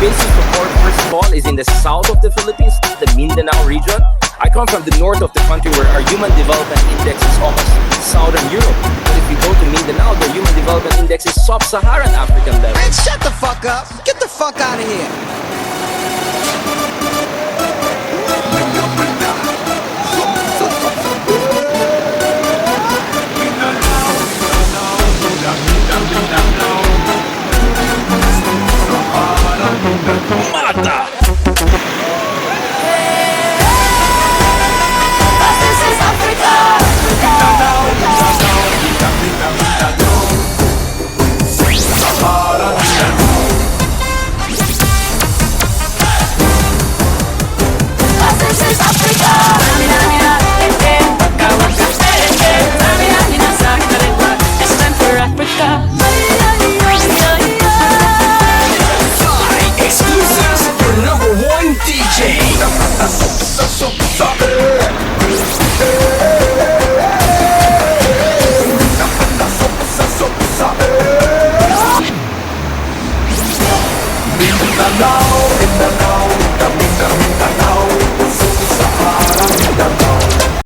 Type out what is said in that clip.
basis support, first of all, is in the south of the Philippines, the Mindanao region. I come from the north of the country where our Human Development Index is almost Southern Europe. But if you go to Mindanao, the Human Development Index is Sub-Saharan African level. Man, shut the fuck up! Get the fuck out of here! Mata!